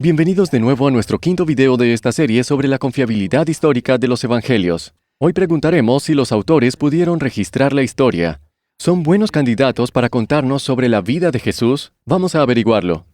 Bienvenidos de nuevo a nuestro quinto video de esta serie sobre la confiabilidad histórica de los evangelios. Hoy preguntaremos si los autores pudieron registrar la historia. ¿Son buenos candidatos para contarnos sobre la vida de Jesús? Vamos a averiguarlo.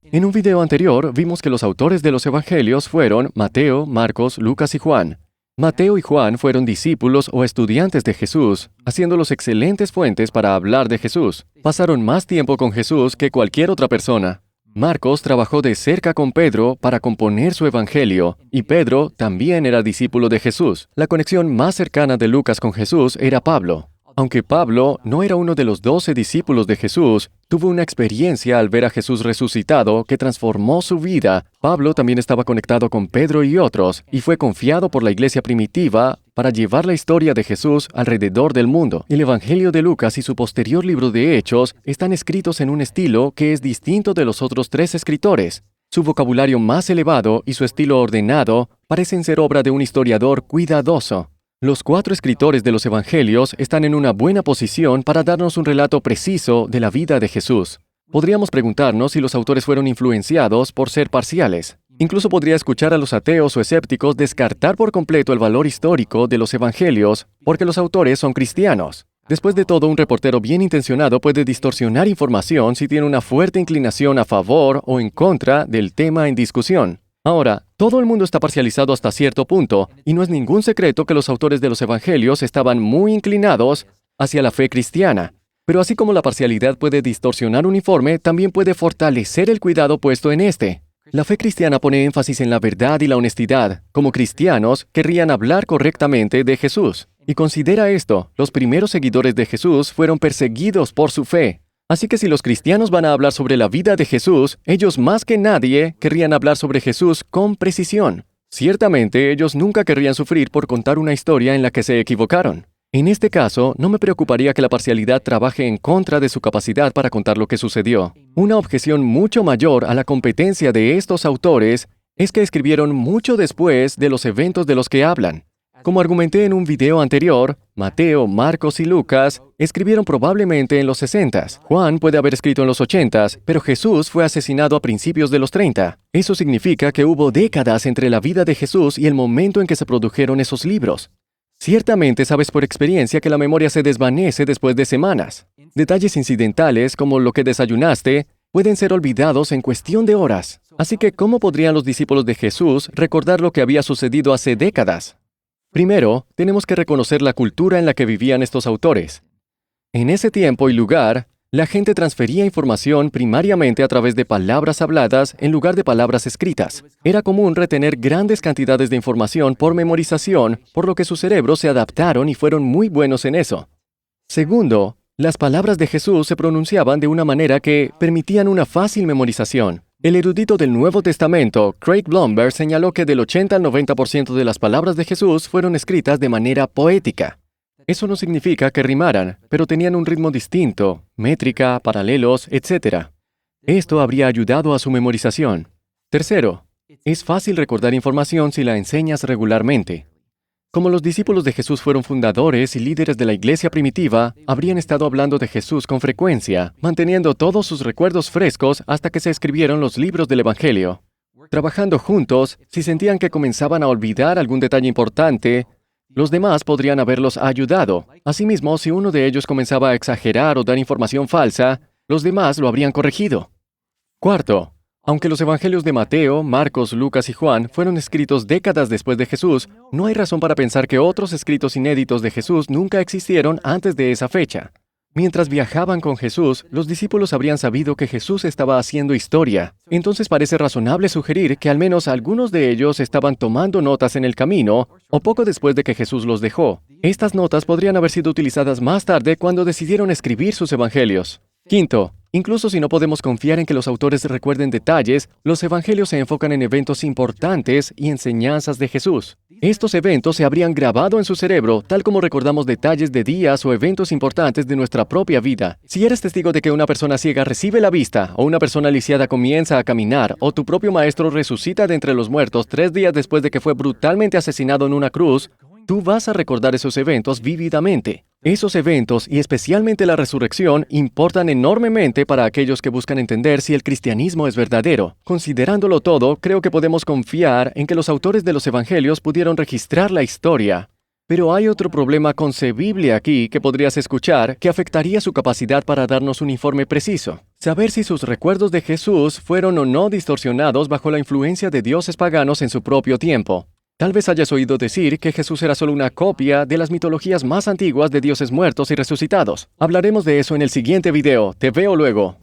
En un video anterior vimos que los autores de los evangelios fueron Mateo, Marcos, Lucas y Juan. Mateo y Juan fueron discípulos o estudiantes de Jesús, haciéndolos excelentes fuentes para hablar de Jesús. Pasaron más tiempo con Jesús que cualquier otra persona. Marcos trabajó de cerca con Pedro para componer su evangelio, y Pedro también era discípulo de Jesús. La conexión más cercana de Lucas con Jesús era Pablo. Aunque Pablo no era uno de los 12 discípulos de Jesús, tuvo una experiencia al ver a Jesús resucitado que transformó su vida. Pablo también estaba conectado con Pedro y otros, y fue confiado por la iglesia primitiva para llevar la historia de Jesús alrededor del mundo. El Evangelio de Lucas y su posterior libro de Hechos están escritos en un estilo que es distinto de los otros 3 escritores. Su vocabulario más elevado y su estilo ordenado parecen ser obra de un historiador cuidadoso. Los 4 escritores de los Evangelios están en una buena posición para darnos un relato preciso de la vida de Jesús. Podríamos preguntarnos si los autores fueron influenciados por ser parciales. Incluso podría escuchar a los ateos o escépticos descartar por completo el valor histórico de los Evangelios porque los autores son cristianos. Después de todo, un reportero bien intencionado puede distorsionar información si tiene una fuerte inclinación a favor o en contra del tema en discusión. Ahora, todo el mundo está parcializado hasta cierto punto, y no es ningún secreto que los autores de los evangelios estaban muy inclinados hacia la fe cristiana. Pero así como la parcialidad puede distorsionar un informe, también puede fortalecer el cuidado puesto en este. La fe cristiana pone énfasis en la verdad y la honestidad. Como cristianos, querrían hablar correctamente de Jesús. Y considera esto, los primeros seguidores de Jesús fueron perseguidos por su fe. Así que si los cristianos van a hablar sobre la vida de Jesús, ellos más que nadie querrían hablar sobre Jesús con precisión. Ciertamente, ellos nunca querrían sufrir por contar una historia en la que se equivocaron. En este caso, no me preocuparía que la parcialidad trabaje en contra de su capacidad para contar lo que sucedió. Una objeción mucho mayor a la competencia de estos autores es que escribieron mucho después de los eventos de los que hablan. Como argumenté en un video anterior, Mateo, Marcos y Lucas escribieron probablemente en los 60s. Juan puede haber escrito en los 80s, pero Jesús fue asesinado a principios de los 30. Eso significa que hubo décadas entre la vida de Jesús y el momento en que se produjeron esos libros. Ciertamente sabes por experiencia que la memoria se desvanece después de semanas. Detalles incidentales, como lo que desayunaste, pueden ser olvidados en cuestión de horas. Así que, ¿cómo podrían los discípulos de Jesús recordar lo que había sucedido hace décadas? Primero, tenemos que reconocer la cultura en la que vivían estos autores. En ese tiempo y lugar, la gente transfería información primariamente a través de palabras habladas en lugar de palabras escritas. Era común retener grandes cantidades de información por memorización, por lo que sus cerebros se adaptaron y fueron muy buenos en eso. Segundo, las palabras de Jesús se pronunciaban de una manera que permitían una fácil memorización. El erudito del Nuevo Testamento, Craig Blomberg, señaló que del 80 al 90% de las palabras de Jesús fueron escritas de manera poética. Eso no significa que rimaran, pero tenían un ritmo distinto, métrica, paralelos, etc. Esto habría ayudado a su memorización. Tercero, es fácil recordar información si la enseñas regularmente. Como los discípulos de Jesús fueron fundadores y líderes de la iglesia primitiva, habrían estado hablando de Jesús con frecuencia, manteniendo todos sus recuerdos frescos hasta que se escribieron los libros del Evangelio. Trabajando juntos, si sentían que comenzaban a olvidar algún detalle importante, los demás podrían haberlos ayudado. Asimismo, si uno de ellos comenzaba a exagerar o dar información falsa, los demás lo habrían corregido. Cuarto, aunque los evangelios de Mateo, Marcos, Lucas y Juan fueron escritos décadas después de Jesús, no hay razón para pensar que otros escritos inéditos de Jesús nunca existieron antes de esa fecha. Mientras viajaban con Jesús, los discípulos habrían sabido que Jesús estaba haciendo historia. Entonces parece razonable sugerir que al menos algunos de ellos estaban tomando notas en el camino o poco después de que Jesús los dejó. Estas notas podrían haber sido utilizadas más tarde cuando decidieron escribir sus evangelios. Quinto, incluso si no podemos confiar en que los autores recuerden detalles, los evangelios se enfocan en eventos importantes y enseñanzas de Jesús. Estos eventos se habrían grabado en su cerebro, tal como recordamos detalles de días o eventos importantes de nuestra propia vida. Si eres testigo de que una persona ciega recibe la vista, o una persona lisiada comienza a caminar, o tu propio maestro resucita de entre los muertos 3 días después de que fue brutalmente asesinado en una cruz, tú vas a recordar esos eventos vívidamente. Esos eventos, y especialmente la resurrección, importan enormemente para aquellos que buscan entender si el cristianismo es verdadero. Considerándolo todo, creo que podemos confiar en que los autores de los evangelios pudieron registrar la historia. Pero hay otro problema concebible aquí que podrías escuchar que afectaría su capacidad para darnos un informe preciso. Saber si sus recuerdos de Jesús fueron o no distorsionados bajo la influencia de dioses paganos en su propio tiempo. Tal vez hayas oído decir que Jesús era solo una copia de las mitologías más antiguas de dioses muertos y resucitados. Hablaremos de eso en el siguiente video. Te veo luego.